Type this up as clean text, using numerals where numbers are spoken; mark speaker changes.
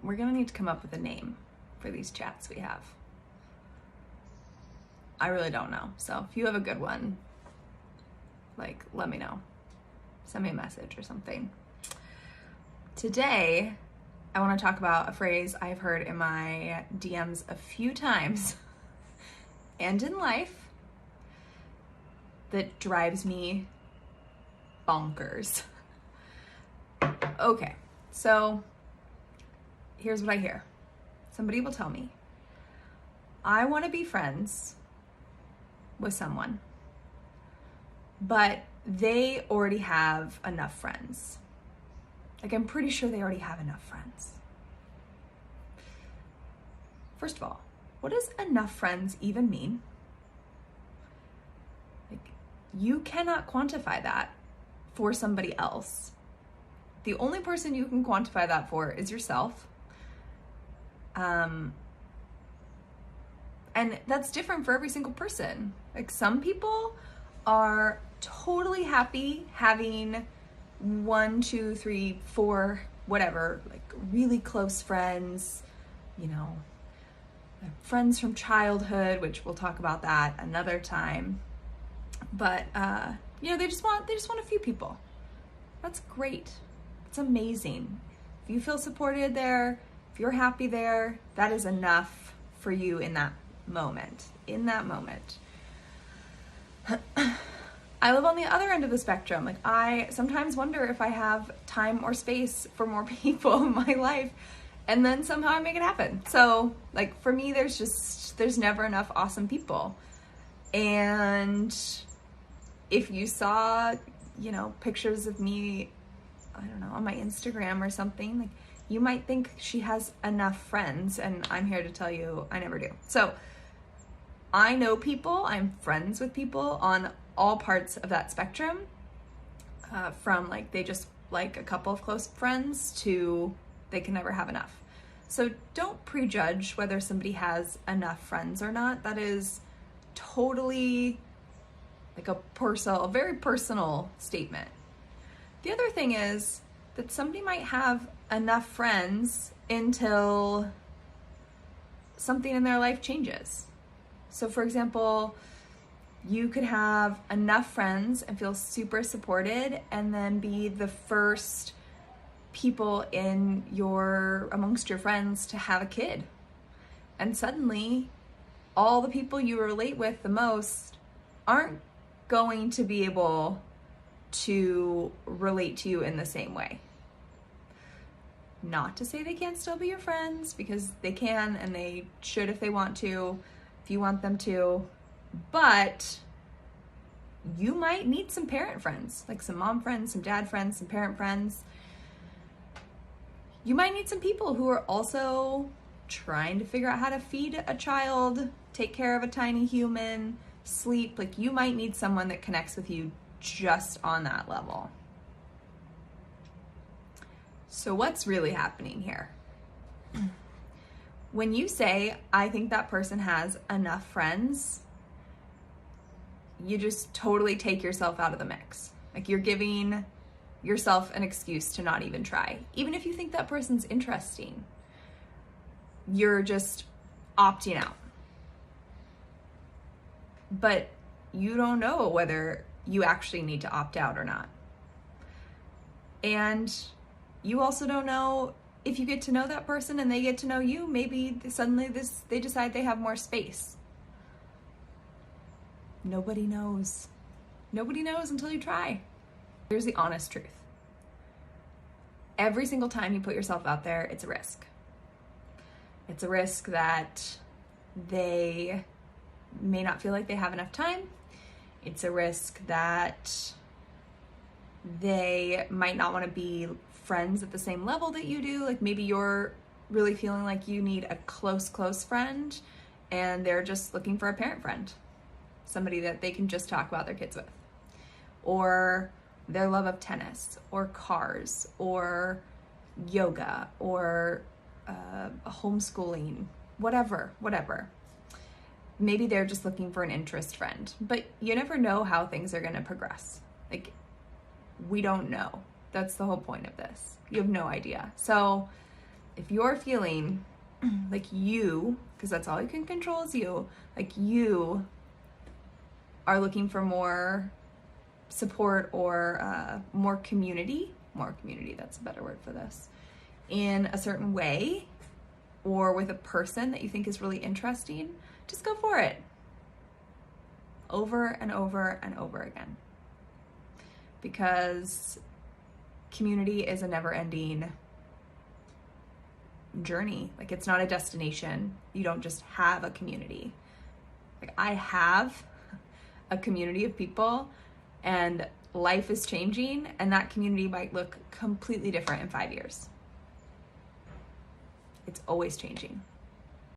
Speaker 1: we're gonna need to come up with a name for these chats we have. I really don't know. So if you have a good one, like, let me know. Send me a message or something. Today, I want to talk about a phrase I've heard in my DMs a few times and in life that drives me bonkers. Okay, so here's what I hear. Somebody will tell me, I want to be friends with someone, but they already have enough friends. Like, I'm pretty sure they already have enough friends. First of all, what does enough friends even mean? Like, you cannot quantify that for somebody else. The only person you can quantify that for is yourself. And that's different for every single person. Like, some people are totally happy having 1, 2, 3, 4, whatever, like really close friends, you know, friends from childhood, which we'll talk about that another time. But you know, they just want a few people. That's great. It's amazing. If you feel supported there, if you're happy there, that is enough for you in that moment. I live on the other end of the spectrum. Like, I sometimes wonder if I have time or space for more people in my life, and then somehow I make it happen. So, like, for me, there's never enough awesome people. And if you saw, you know, pictures of me, I don't know, on my Instagram or something, like, you might think she has enough friends, and I'm here to tell you I never do. So I know people, I'm friends with people on all parts of that spectrum, from like they just like a couple of close friends to they can never have enough. So don't prejudge whether somebody has enough friends or not. That is totally like a very personal statement. The other thing is that somebody might have enough friends until something in their life changes. So for example, you could have enough friends and feel super supported and then be the first people amongst your friends to have a kid. And suddenly, all the people you relate with the most aren't going to be able to relate to you in the same way. Not to say they can't still be your friends, because they can and they should if they want to, if you want them to. But you might need some parent friends, like some mom friends, some dad friends, some parent friends. You might need some people who are also trying to figure out how to feed a child, take care of a tiny human, sleep. Like, you might need someone that connects with you just on that level. So what's really happening here? When you say, I think that person has enough friends, you just totally take yourself out of the mix. Like, you're giving yourself an excuse to not even try. Even if you think that person's interesting, you're just opting out. But you don't know whether you actually need to opt out or not. And you also don't know if you get to know that person and they get to know you, maybe suddenly they decide they have more space. Nobody knows. Nobody knows until you try. Here's the honest truth. Every single time you put yourself out there, it's a risk. It's a risk that they may not feel like they have enough time. It's a risk that they might not want to be friends at the same level that you do. Like, maybe you're really feeling like you need a close friend and they're just looking for a parent friend, somebody that they can just talk about their kids with, or their love of tennis or cars or yoga or homeschooling, whatever. Maybe they're just looking for an interest friend, but you never know how things are going to progress. Like, we don't know. That's the whole point of this. You have no idea. So if you're feeling like you, because that's all you can control is you, like you are looking for more support or more community, that's a better word for this, in a certain way, or with a person that you think is really interesting, just go for it. Over and over and over again. Because community is a never-ending journey. Like, it's not a destination. You don't just have a community. Like, I have a community of people, and life is changing, and that community might look completely different in 5 years. It's always changing.